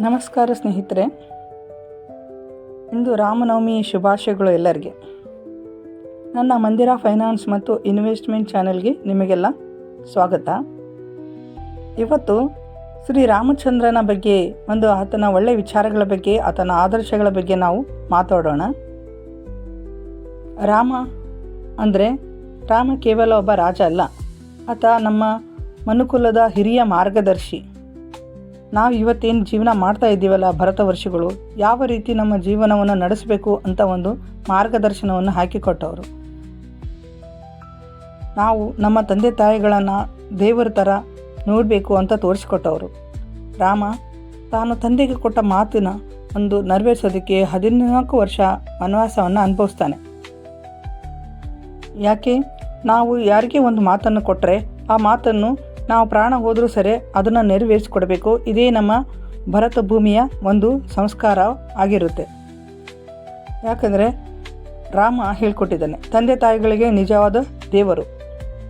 ನಮಸ್ಕಾರ ಸ್ನೇಹಿತರೆ, ಇಂದು ರಾಮನವಮಿ ಶುಭಾಶಯಗಳು ಎಲ್ಲರಿಗೆ. ನನ್ನ ಮಂದಿರ ಫೈನಾನ್ಸ್ ಮತ್ತು ಇನ್ವೆಸ್ಟ್ಮೆಂಟ್ ಚಾನೆಲ್ಗೆ ನಿಮಗೆಲ್ಲ ಸ್ವಾಗತ. ಇವತ್ತು ಶ್ರೀರಾಮಚಂದ್ರನ ಬಗ್ಗೆ ಆತನ ಒಳ್ಳೆಯ ವಿಚಾರಗಳ ಬಗ್ಗೆ, ಆತನ ಆದರ್ಶಗಳ ಬಗ್ಗೆ ನಾವು ಮಾತಾಡೋಣ. ರಾಮ ಕೇವಲ ಒಬ್ಬ ರಾಜ ಅಲ್ಲ, ಆತ ನಮ್ಮ ಮನುಕುಲದ ಹಿರಿಯ ಮಾರ್ಗದರ್ಶಿ. ನಾವು ಇವತ್ತೇನು ಜೀವನ ಮಾಡ್ತಾ ಇದ್ದೀವಲ್ಲ, ಭರತ ವರ್ಷಗಳು ಯಾವ ರೀತಿ ನಮ್ಮ ಜೀವನವನ್ನು ನಡೆಸಬೇಕು ಅಂತ ಒಂದು ಮಾರ್ಗದರ್ಶನವನ್ನು ಹಾಕಿಕೊಟ್ಟವರು. ನಾವು ನಮ್ಮ ತಂದೆ ತಾಯಿಗಳನ್ನು ದೇವರ ಥರ ನೋಡಬೇಕು ಅಂತ ತೋರಿಸಿಕೊಟ್ಟವರು. ರಾಮ ತಾನು ತಂದೆಗೆ ಕೊಟ್ಟ ಮಾತಿನ ನೆರವೇರಿಸೋದಕ್ಕೆ 14 ವರ್ಷ ವನವಾಸವನ್ನು ಅನುಭವಿಸ್ತಾನೆ. ಯಾಕೆ? ನಾವು ಯಾರಿಗೆ ಒಂದು ಮಾತನ್ನು ಕೊಟ್ಟರೆ ಆ ಮಾತನ್ನು ನಾವು ಪ್ರಾಣ ಹೋದರೂ ಸರಿ ಅದನ್ನು ನೆರವೇರಿಸಿಕೊಡಬೇಕು. ಇದೇ ನಮ್ಮ ಭರತ ಭೂಮಿಯ ಒಂದು ಸಂಸ್ಕಾರ ಆಗಿರುತ್ತೆ. ಯಾಕಂದರೆ ರಾಮ ಹೇಳ್ಕೊಟ್ಟಿದ್ದಾನೆ, ತಂದೆ ತಾಯಿಗಳಿಗೆ ನಿಜವಾದ ದೇವರು.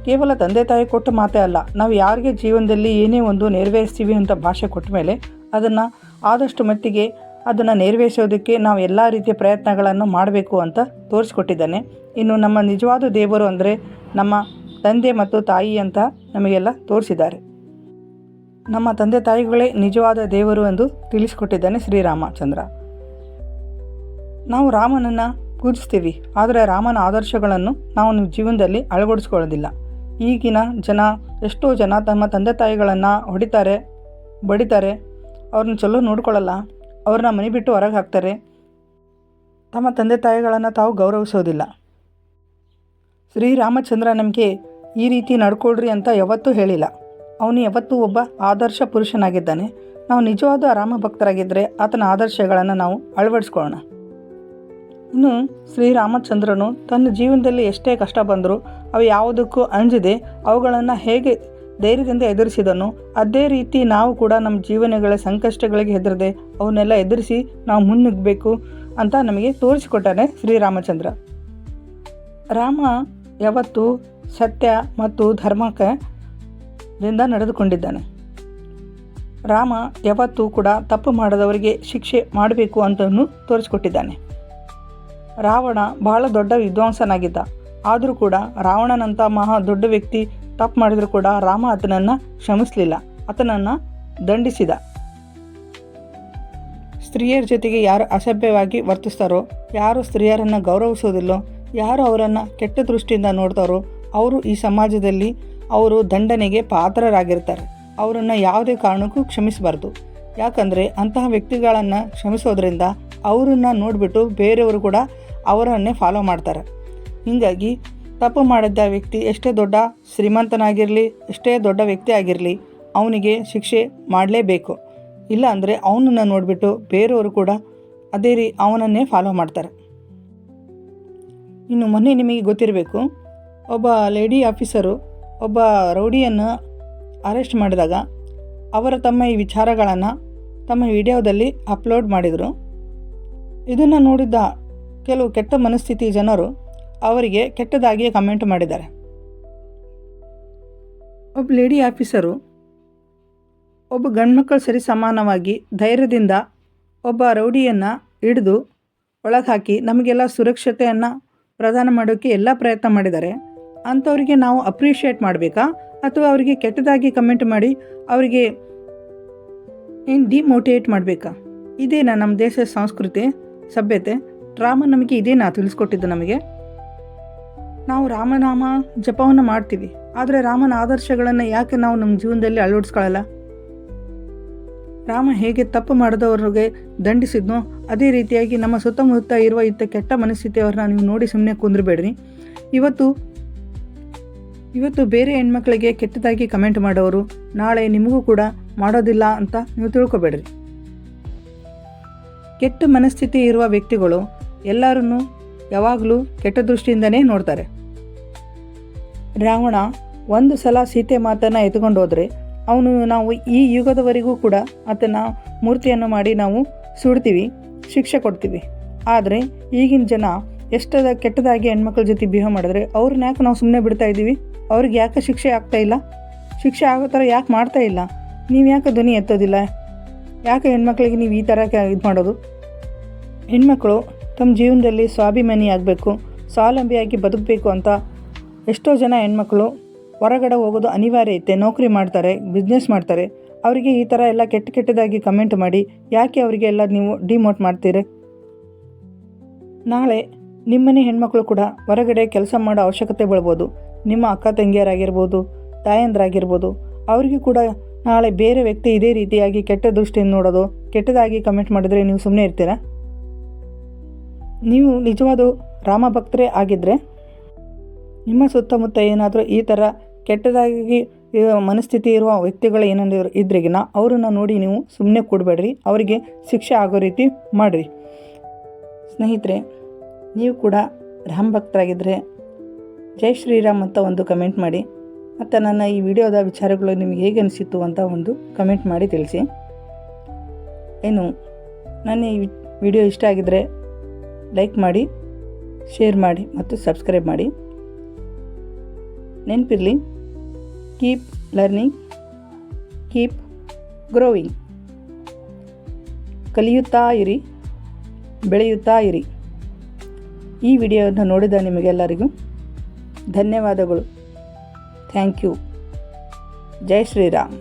ಕೇವಲ ತಂದೆ ತಾಯಿ ಕೊಟ್ಟ ಮಾತೇ ಅಲ್ಲ, ನಾವು ಯಾರಿಗೆ ಜೀವನದಲ್ಲಿ ಏನೇ ಒಂದು ನೆರವೇರಿಸ್ತೀವಿ ಅಂತ ಭಾಷೆ ಕೊಟ್ಟ ಮೇಲೆ ಅದನ್ನು ಆದಷ್ಟು ಮಟ್ಟಿಗೆ ಅದನ್ನು ನೆರವೇರಿಸೋದಕ್ಕೆ ನಾವು ಎಲ್ಲ ರೀತಿಯ ಪ್ರಯತ್ನಗಳನ್ನು ಮಾಡಬೇಕು ಅಂತ ತೋರಿಸ್ಕೊಟ್ಟಿದ್ದಾನೆ. ಇನ್ನು ನಮ್ಮ ನಿಜವಾದ ದೇವರು ಅಂದರೆ ನಮ್ಮ ತಂದೆ ಮತ್ತು ತಾಯಿ ಅಂತ ನಮಗೆಲ್ಲ ತೋರಿಸಿದ್ದಾರೆ. ನಮ್ಮ ತಂದೆ ತಾಯಿಗಳೇ ನಿಜವಾದ ದೇವರು ಎಂದು ತಿಳಿಸಿಕೊಟ್ಟಿದ್ದಾನೆ ಶ್ರೀರಾಮಚಂದ್ರ. ನಾವು ರಾಮನನ್ನು ಪೂಜಿಸ್ತೀವಿ, ಆದರೆ ರಾಮನ ಆದರ್ಶಗಳನ್ನು ನಾವು ಜೀವನದಲ್ಲಿ ಅಳವಡಿಸ್ಕೊಳ್ಳೋದಿಲ್ಲ. ಈಗಿನ ಎಷ್ಟೋ ಜನ ತಮ್ಮ ತಂದೆ ತಾಯಿಗಳನ್ನು ಹೊಡಿತಾರೆ, ಬಡಿತಾರೆ, ಅವ್ರನ್ನ ಚಲೋ ನೋಡ್ಕೊಳ್ಳಲ್ಲ, ಅವ್ರನ್ನ ಮನೆ ಬಿಟ್ಟು ಹೊರಗೆ ಹಾಕ್ತಾರೆ. ತಮ್ಮ ತಂದೆ ತಾಯಿಗಳನ್ನು ತಾವು ಗೌರವಿಸೋದಿಲ್ಲ. ಶ್ರೀರಾಮಚಂದ್ರ ನಮಗೆ ಈ ರೀತಿ ನಡ್ಕೊಳ್ರಿ ಅಂತ ಯಾವತ್ತೂ ಹೇಳಿಲ್ಲ. ಅವನು ಯಾವತ್ತೂ ಒಬ್ಬ ಆದರ್ಶ ಪುರುಷನಾಗಿದ್ದಾನೆ. ನಾವು ನಿಜವಾದ ರಾಮ ಭಕ್ತರಾಗಿದ್ದರೆ ಆತನ ಆದರ್ಶಗಳನ್ನು ನಾವು ಅಳವಡಿಸ್ಕೊಳ್ಳೋಣ. ಇನ್ನು ಶ್ರೀರಾಮಚಂದ್ರನು ತನ್ನ ಜೀವನದಲ್ಲಿ ಎಷ್ಟೇ ಕಷ್ಟ ಬಂದರೂ ಅವು ಯಾವುದಕ್ಕೂ ಅಂಜದೆ ಅವುಗಳನ್ನು ಹೇಗೆ ಧೈರ್ಯದಿಂದ ಎದುರಿಸಿದನು, ಅದೇ ರೀತಿ ನಾವು ಕೂಡ ನಮ್ಮ ಜೀವನಗಳ ಸಂಕಷ್ಟಗಳಿಗೆ ಹೆದರದೆ ಅವನ್ನೆಲ್ಲ ಎದುರಿಸಿ ನಾವು ಮುನ್ನುಗ್ಗಬೇಕು ಅಂತ ನಮಗೆ ತೋರಿಸಿಕೊಟ್ಟಾನೆ ಶ್ರೀರಾಮಚಂದ್ರ. ರಾಮ ಯಾವತ್ತೂ ಸತ್ಯ ಮತ್ತು ಧರ್ಮದಿಂದ ನಡೆದುಕೊಂಡಿದ್ದಾನೆ. ರಾಮ ಯಾವತ್ತೂ ಕೂಡ ತಪ್ಪು ಮಾಡದವರಿಗೆ ಶಿಕ್ಷೆ ಮಾಡಬೇಕು ಅಂತಲೂ ತೋರಿಸಿಕೊಟ್ಟಿದ್ದಾನೆ. ರಾವಣ ಬಹಳ ದೊಡ್ಡ ವಿದ್ವಾಂಸನಾಗಿದ್ದ. ಆದರೂ ಕೂಡ ರಾವಣನಂಥ ಮಹಾ ದೊಡ್ಡ ವ್ಯಕ್ತಿ ತಪ್ಪು ಮಾಡಿದರೂ ಕೂಡ ರಾಮ ಆತನನ್ನು ಕ್ಷಮಿಸಲಿಲ್ಲ, ಆತನನ್ನು ದಂಡಿಸಿದ. ಸ್ತ್ರೀಯರ ಜೊತೆಗೆ ಯಾರು ಅಸಭ್ಯವಾಗಿ ವರ್ತಿಸ್ತಾರೋ, ಯಾರು ಸ್ತ್ರೀಯರನ್ನು ಗೌರವಿಸೋದಿಲ್ಲೋ, ಯಾರು ಅವರನ್ನು ಕೆಟ್ಟ ದೃಷ್ಟಿಯಿಂದ ನೋಡ್ತಾರೋ ಅವರು ಈ ಸಮಾಜದಲ್ಲಿ ಅವರು ದಂಡನೆಗೆ ಪಾತ್ರರಾಗಿರ್ತಾರೆ. ಅವರನ್ನು ಯಾವುದೇ ಕಾರಣಕ್ಕೂ ಕ್ಷಮಿಸಬಾರ್ದು. ಯಾಕಂದರೆ ಅಂತಹ ವ್ಯಕ್ತಿಗಳನ್ನು ಕ್ಷಮಿಸೋದ್ರಿಂದ ಅವರನ್ನು ನೋಡಿಬಿಟ್ಟು ಬೇರೆಯವರು ಕೂಡ ಅವರನ್ನೇ ಫಾಲೋ ಮಾಡ್ತಾರೆ. ಹೀಗಾಗಿ ತಪ್ಪು ಮಾಡಿದ್ದ ವ್ಯಕ್ತಿ ಎಷ್ಟೇ ದೊಡ್ಡ ಶ್ರೀಮಂತನಾಗಿರಲಿ, ಎಷ್ಟೇ ದೊಡ್ಡ ವ್ಯಕ್ತಿ ಆಗಿರಲಿ, ಅವನಿಗೆ ಶಿಕ್ಷೆ ಮಾಡಲೇಬೇಕು. ಇಲ್ಲ ಅಂದರೆ ಅವನನ್ನು ನೋಡಿಬಿಟ್ಟು ಬೇರೆಯವರು ಕೂಡ ಅದೇ ಅವನನ್ನೇ ಫಾಲೋ ಮಾಡ್ತಾರೆ. ಇನ್ನು ಮೊನ್ನೆ ನಿಮಗೆ ಗೊತ್ತಿರಬೇಕು, ಒಬ್ಬ ಲೇಡಿ ಆಫೀಸರು ಒಬ್ಬ ರೌಡಿಯನ್ನು ಅರೆಸ್ಟ್ ಮಾಡಿದಾಗ ಅವರು ತಮ್ಮ ಈ ವಿಚಾರಗಳನ್ನು ತಮ್ಮ ವಿಡಿಯೋದಲ್ಲಿ ಅಪ್ಲೋಡ್ ಮಾಡಿದರು. ಇದನ್ನು ನೋಡಿದ್ದ ಕೆಲವು ಕೆಟ್ಟ ಮನಸ್ಥಿತಿ ಜನರು ಅವರಿಗೆ ಕೆಟ್ಟದಾಗಿಯೇ ಕಮೆಂಟ್ ಮಾಡಿದ್ದಾರೆ. ಒಬ್ಬ ಲೇಡಿ ಆಫೀಸರು ಒಬ್ಬ ಗಂಡ್ಮಕ್ಕಳು ಸರಿ ಸಮಾನವಾಗಿ ಧೈರ್ಯದಿಂದ ಒಬ್ಬ ರೌಡಿಯನ್ನು ಹಿಡಿದು ಒಳಗೆ ಹಾಕಿ ನಮಗೆಲ್ಲ ಸುರಕ್ಷತೆಯನ್ನು ಪ್ರದಾನ ಮಾಡೋಕ್ಕೆ ಎಲ್ಲ ಪ್ರಯತ್ನ ಮಾಡಿದ್ದಾರೆ. ಅಂಥವರಿಗೆ ನಾವು ಅಪ್ರಿಷಿಯೇಟ್ ಮಾಡಬೇಕಾ ಅಥವಾ ಅವರಿಗೆ ಕೆಟ್ಟದಾಗಿ ಕಮೆಂಟ್ ಮಾಡಿ ಅವರಿಗೆ ಡಿಮೋಟಿವೇಟ್ ಮಾಡಬೇಕಾ? ಇದೇನಾ ನಮ್ಮ ದೇಶದ ಸಂಸ್ಕೃತಿ, ಸಭ್ಯತೆ? ರಾಮ ನಮಗೆ ಇದೇನಾ ತಿಳಿಸ್ಕೊಟ್ಟಿದ್ದು ನಮಗೆ? ನಾವು ರಾಮನಾಮ ಜಪವನ್ನು ಮಾಡ್ತೀವಿ, ಆದರೆ ರಾಮನ ಆದರ್ಶಗಳನ್ನು ಯಾಕೆ ನಾವು ನಮ್ಮ ಜೀವನದಲ್ಲಿ ಅಳವಡಿಸ್ಕೊಳ್ಳಲ್ಲ? ರಾಮ ಹೇಗೆ ತಪ್ಪು ಮಾಡಿದವ್ರಿಗೆ ದಂಡಿಸಿದ್ನೋ ಅದೇ ರೀತಿಯಾಗಿ ನಮ್ಮ ಸುತ್ತಮುತ್ತ ಇರುವ ಕೆಟ್ಟ ಮನಸ್ಥಿತಿಯವ್ರನ್ನ ನೀವು ನೋಡಿ ಸುಮ್ಮನೆ ಕುಂದ್ರಬೇಡ್ರಿ. ಇವತ್ತು ಬೇರೆ ಹೆಣ್ಮಕ್ಳಿಗೆ ಕೆಟ್ಟದಾಗಿ ಕಮೆಂಟ್ ಮಾಡೋರು ನಾಳೆ ನಿಮಗೂ ಕೂಡ ಮಾಡೋದಿಲ್ಲ ಅಂತ ನೀವು ತಿಳ್ಕೊಬೇಡ್ರಿ. ಕೆಟ್ಟ ಮನಸ್ಥಿತಿ ಇರುವ ವ್ಯಕ್ತಿಗಳು ಎಲ್ಲರನ್ನೂ ಯಾವಾಗಲೂ ಕೆಟ್ಟ ದೃಷ್ಟಿಯಿಂದನೇ ನೋಡ್ತಾರೆ. ರಾವಣ ಒಂದು ಸಲ ಸೀತೆ ಮಾತನ್ನು ಎತ್ಕೊಂಡು ಹೋದರೆ ನಾವು ಈ ಯುಗದವರೆಗೂ ಕೂಡ ಆತನ ಮೂರ್ತಿಯನ್ನು ಮಾಡಿ ನಾವು ಸುಡ್ತೀವಿ, ಶಿಕ್ಷೆ ಕೊಡ್ತೀವಿ. ಆದರೆ ಈಗಿನ ಜನ ಕೆಟ್ಟದಾಗಿ ಹೆಣ್ಮಕ್ಳ ಜೊತೆ ಬಿಹೇವ್ ಮಾಡಿದ್ರೆ ಅವ್ರನ್ನ ಯಾಕೆ ನಾವು ಸುಮ್ಮನೆ ಬಿಡ್ತಾ ಇದ್ದೀವಿ? ಅವ್ರಿಗೆ ಯಾಕೆ ಶಿಕ್ಷೆ ಆಗ್ತಾಯಿಲ್ಲ? ಶಿಕ್ಷೆ ಆಗೋ ಥರ ಯಾಕೆ ಮಾಡ್ತಾ ಇಲ್ಲ? ನೀವು ಯಾಕೆ ಧ್ವನಿ ಎತ್ತೋದಿಲ್ಲ? ಯಾಕೆ ಹೆಣ್ಮಕ್ಳಿಗೆ ನೀವು ಈ ಥರ ಇದು ಮಾಡೋದು? ಹೆಣ್ಮಕ್ಳು ತಮ್ಮ ಜೀವನದಲ್ಲಿ ಸ್ವಾಭಿಮಾನಿ ಆಗಬೇಕು, ಸ್ವಾವಲಂಬಿಯಾಗಿ ಬದುಕಬೇಕು ಅಂತ ಎಷ್ಟೋ ಜನ ಹೆಣ್ಮಕ್ಳು ಹೊರಗಡೆ ಹೋಗೋದು ಅನಿವಾರ್ಯ ಐತೆ, ನೌಕರಿ ಮಾಡ್ತಾರೆ, ಬಿಸ್ನೆಸ್ ಮಾಡ್ತಾರೆ. ಅವರಿಗೆ ಈ ಥರ ಎಲ್ಲ ಕೆಟ್ಟದಾಗಿ ಕಮೆಂಟ್ ಮಾಡಿ ಯಾಕೆ ಅವರಿಗೆ ಎಲ್ಲ ನೀವು ಡಿಮೋಟ್ ಮಾಡ್ತೀರಿ? ನಾಳೆ ನಿಮ್ಮನೆ ಹೆಣ್ಮಕ್ಳು ಕೂಡ ಹೊರಗಡೆ ಕೆಲಸ ಮಾಡೋ ಅವಶ್ಯಕತೆ ಬೀಳ್ಬೋದು. ನಿಮ್ಮ ಅಕ್ಕ ತಂಗಿಯರಾಗಿರ್ಬೋದು, ತಾಯಂದ್ರಾಗಿರ್ಬೋದು, ಅವರಿಗೂ ಕೂಡ ನಾಳೆ ಬೇರೆ ವ್ಯಕ್ತಿ ಇದೇ ರೀತಿಯಾಗಿ ಕೆಟ್ಟ ದೃಷ್ಟಿಯಿಂದ ನೋಡೋದು, ಕೆಟ್ಟದಾಗಿ ಕಮೆಂಟ್ ಮಾಡಿದರೆ ನೀವು ಸುಮ್ಮನೆ ಇರ್ತೀರಾ? ನೀವು ನಿಜವಾದ ರಾಮ ಭಕ್ತರೇ ಆಗಿದ್ದರೆ ನಿಮ್ಮ ಸುತ್ತಮುತ್ತ ಏನಾದರೂ ಈ ಥರ ಕೆಟ್ಟದಾಗಿ ಮನಸ್ಥಿತಿ ಇರುವ ವ್ಯಕ್ತಿಗಳು ಏನಾದರೂ ಇದ್ರಿಗಿನ ಅವರನ್ನು ನೋಡಿ ನೀವು ಸುಮ್ಮನೆ ಕೊಡಬೇಡ್ರಿ, ಅವರಿಗೆ ಶಿಕ್ಷೆ ಆಗೋ ರೀತಿ ಮಾಡಿರಿ. ಸ್ನೇಹಿತರೆ, ನೀವು ಕೂಡ ರಾಮ ಭಕ್ತರಾಗಿದ್ದರೆ ಜೈ ಶ್ರೀರಾಮ್ ಅಂತ ಒಂದು ಕಮೆಂಟ್ ಮಾಡಿ, ಮತ್ತು ನನ್ನ ಈ ವಿಡಿಯೋದ ವಿಚಾರಗಳು ನಿಮಗೆ ಹೇಗೆ ಅನಿಸಿತ್ತು ಅಂತ ಒಂದು ಕಮೆಂಟ್ ಮಾಡಿ ತಿಳಿಸಿ. ಏನು ನನ್ನ ಈ ವಿಡಿಯೋ ಇಷ್ಟ ಆಗಿದ್ದರೆ ಲೈಕ್ ಮಾಡಿ, ಶೇರ್ ಮಾಡಿ ಮತ್ತು ಸಬ್ಸ್ಕ್ರೈಬ್ ಮಾಡಿ. ನೆನಪಿರಲಿ, ಕೀಪ್ ಲರ್ನಿಂಗ್, ಕೀಪ್ ಗ್ರೋವಿಂಗ್. ಕಲಿಯುತ್ತಾ ಇರಿ, ಬೆಳೆಯುತ್ತಾ ಇರಿ. ಈ ವಿಡಿಯೋವನ್ನು ನೋಡಿದ ನಿಮಗೆಲ್ಲರಿಗೂ ಧನ್ಯವಾದಗಳು. Thank you. ಜೈ ಶ್ರೀರಾಮ್.